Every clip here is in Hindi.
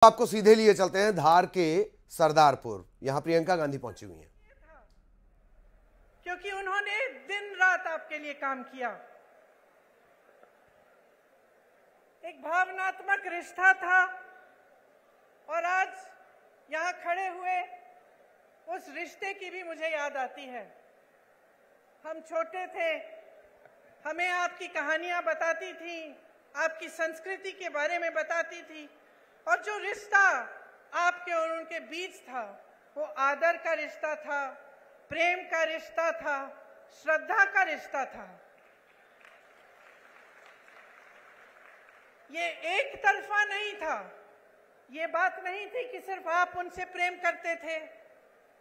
आपको सीधे लिए चलते हैं धार के सरदारपुर। यहां प्रियंका गांधी पहुंची हुई हैं। क्योंकि उन्होंने दिन रात आपके लिए काम किया। एक भावनात्मक रिश्ता था और आज यहां खड़े हुए उस रिश्ते की भी मुझे याद आती है। हम छोटे थे, हमें आपकी कहानियां बताती थी, आपकी संस्कृति के बारे में बताती थी, और जो रिश्ता आपके और उनके बीच था वो आदर का रिश्ता था, प्रेम का रिश्ता था, श्रद्धा का रिश्ता था। ये एक तरफा नहीं था। ये बात नहीं थी कि सिर्फ आप उनसे प्रेम करते थे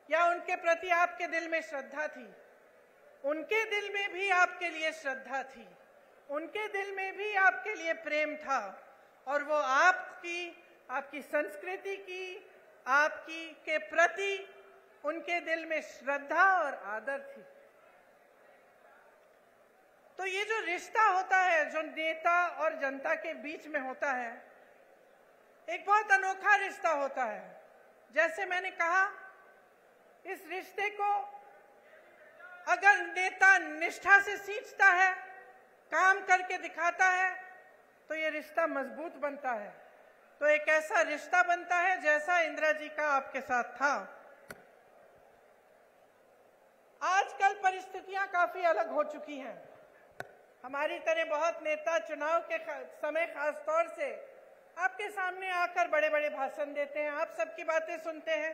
या उनके प्रति आपके दिल में श्रद्धा थी। उनके दिल में भी आपके लिए श्रद्धा थी, उनके दिल में भी आपके लिए प्रेम था, और वो आपकी संस्कृति की, आपकी के प्रति उनके दिल में श्रद्धा और आदर थी। तो ये जो रिश्ता होता है, जो नेता और जनता के बीच में होता है, एक बहुत अनोखा रिश्ता होता है। जैसे मैंने कहा, इस रिश्ते को अगर नेता निष्ठा से सींचता है, काम करके दिखाता है, तो ये रिश्ता मजबूत बनता है। तो एक ऐसा रिश्ता बनता है जैसा इंदिरा जी का आपके साथ था। आजकल परिस्थितियां काफी अलग हो चुकी हैं। हमारी तरह बहुत नेता चुनाव के समय खास तौर से आपके सामने आकर बड़े बड़े भाषण देते हैं, आप सबकी बातें सुनते हैं।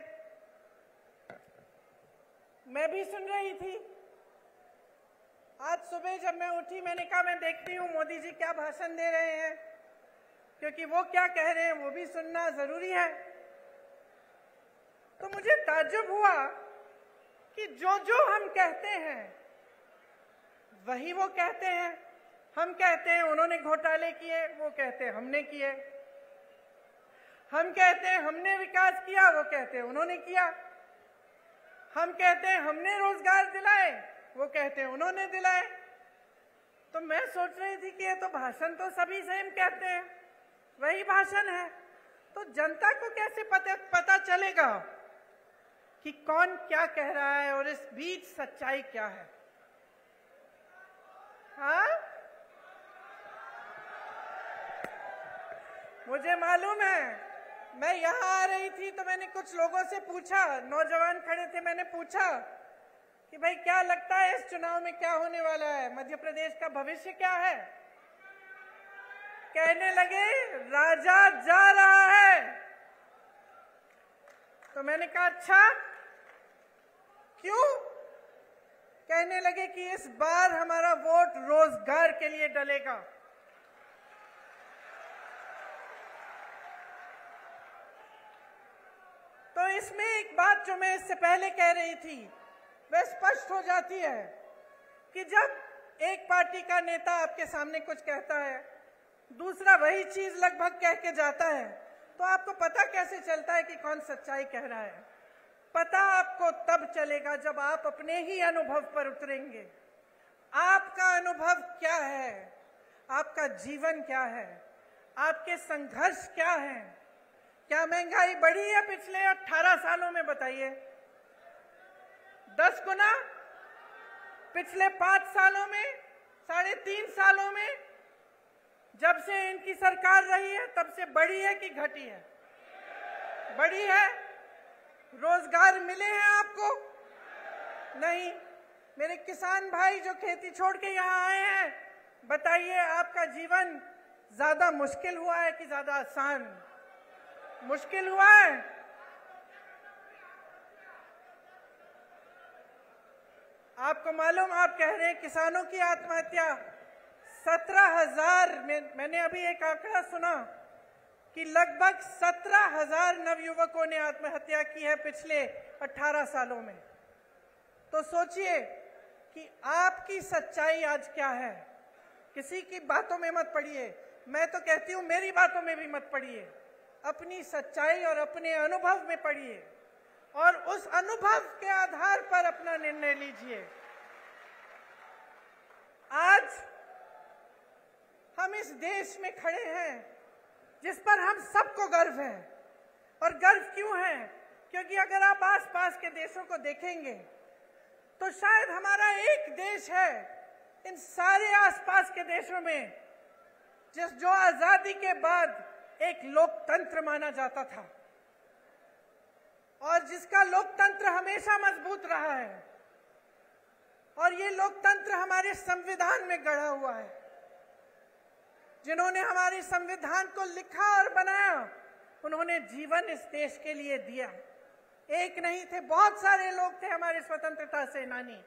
मैं भी सुन रही थी। आज सुबह जब मैं उठी, मैंने कहा मैं देखती हूँ मोदी जी क्या भाषण दे रहे हैं, क्योंकि वो क्या कह रहे हैं वो भी सुनना जरूरी है। तो मुझे ताज्जुब हुआ कि जो हम कहते हैं वही वो कहते हैं। हम कहते हैं उन्होंने घोटाले किए, वो कहते हैं हमने किए। हम कहते हैं हमने विकास किया, वो कहते हैं उन्होंने किया। हम कहते हैं हमने रोजगार दिलाए, वो कहते हैं उन्होंने दिलाए। तो मैं सोच रही थी कि ये तो भाषण तो सभी सेम कहते हैं, वही भाषण है। तो जनता को कैसे पता चलेगा कि कौन क्या कह रहा है और इस बीच सच्चाई क्या है? हाँ, मुझे मालूम है। मैं यहाँ आ रही थी तो मैंने कुछ लोगों से पूछा, नौजवान खड़े थे, मैंने पूछा कि भाई क्या लगता है इस चुनाव में क्या होने वाला है, मध्य प्रदेश का भविष्य क्या है? कहने लगे राजा जा रहा है। तो मैंने कहा अच्छा क्यों? कहने लगे कि इस बार हमारा वोट रोजगार के लिए डलेगा। तो इसमें एक बात जो मैं इससे पहले कह रही थी वह स्पष्ट हो जाती है कि जब एक पार्टी का नेता आपके सामने कुछ कहता है, दूसरा वही चीज लगभग कह के जाता है, तो आपको पता कैसे चलता है कि कौन सच्चाई कह रहा है? पता आपको तब चलेगा जब आप अपने ही अनुभव पर उतरेंगे। आपका अनुभव क्या है? आपका जीवन क्या है? आपके संघर्ष क्या है? क्या महंगाई बढ़ी है पिछले 18 सालों में? बताइए। 10 गुना? पिछले 5 सालों में, 3.5 सालों में, जब से इनकी सरकार रही है तब से बढ़ी है कि घटी है? बढ़ी है। रोजगार मिले हैं आपको? नहीं। मेरे किसान भाई जो खेती छोड़ के यहाँ आए हैं, बताइए आपका जीवन ज्यादा मुश्किल हुआ है कि ज्यादा आसान? मुश्किल हुआ है। आपको मालूम, आप कह रहे हैं किसानों की आत्महत्या 17,000 में, मैंने अभी एक आंकड़ा सुना कि लगभग 17,000 नवयुवकों ने आत्महत्या की है पिछले 18 सालों में। तो सोचिए कि आपकी सच्चाई आज क्या है। किसी की बातों में मत पड़िए, मैं तो कहती हूं मेरी बातों में भी मत पड़िए। अपनी सच्चाई और अपने अनुभव में पड़िए और उस अनुभव के आधार पर अपना निर्णय लीजिए। आज हम इस देश में खड़े हैं जिस पर हम सबको गर्व है। और गर्व क्यों है? क्योंकि अगर आप आसपास के देशों को देखेंगे तो शायद हमारा एक देश है इन सारे आसपास के देशों में जो आजादी के बाद एक लोकतंत्र माना जाता था और जिसका लोकतंत्र हमेशा मजबूत रहा है। और ये लोकतंत्र हमारे संविधान में गढ़ा हुआ है। जिन्होंने हमारे संविधान को लिखा और बनाया, उन्होंने जीवन इस देश के लिए दिया। एक नहीं थे, बहुत सारे लोग थे हमारे स्वतंत्रता सेनानी।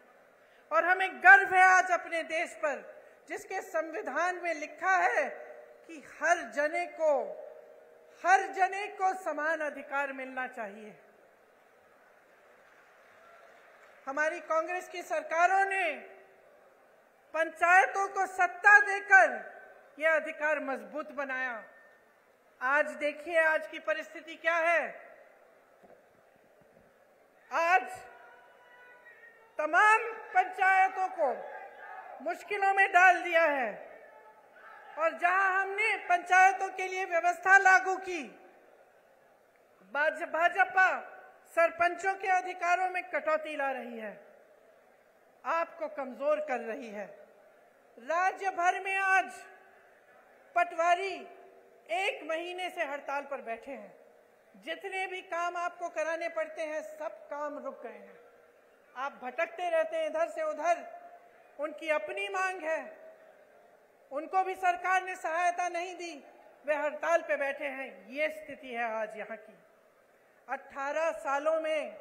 और हमें गर्व है आज अपने देश पर, जिसके संविधान में लिखा है कि हर जने को समान अधिकार मिलना चाहिए। हमारी कांग्रेस की सरकारों ने पंचायतों को सत्ता देकर यह अधिकार मजबूत बनाया। आज देखिए आज की परिस्थिति क्या है। आज तमाम पंचायतों को मुश्किलों में डाल दिया है और जहां हमने पंचायतों के लिए व्यवस्था लागू की, भाजपा सरपंचों के अधिकारों में कटौती ला रही है, आपको कमजोर कर रही है। राज्य भर में आज पटवारी 1 महीने से हड़ताल पर बैठे हैं। जितने भी काम आपको कराने पड़ते हैं सब काम रुक गए हैं। आप भटकते रहते हैं इधर से उधर। उनकी अपनी मांग है, उनको भी सरकार ने सहायता नहीं दी, वे हड़ताल पे बैठे हैं। ये स्थिति है आज यहाँ की। 18 सालों में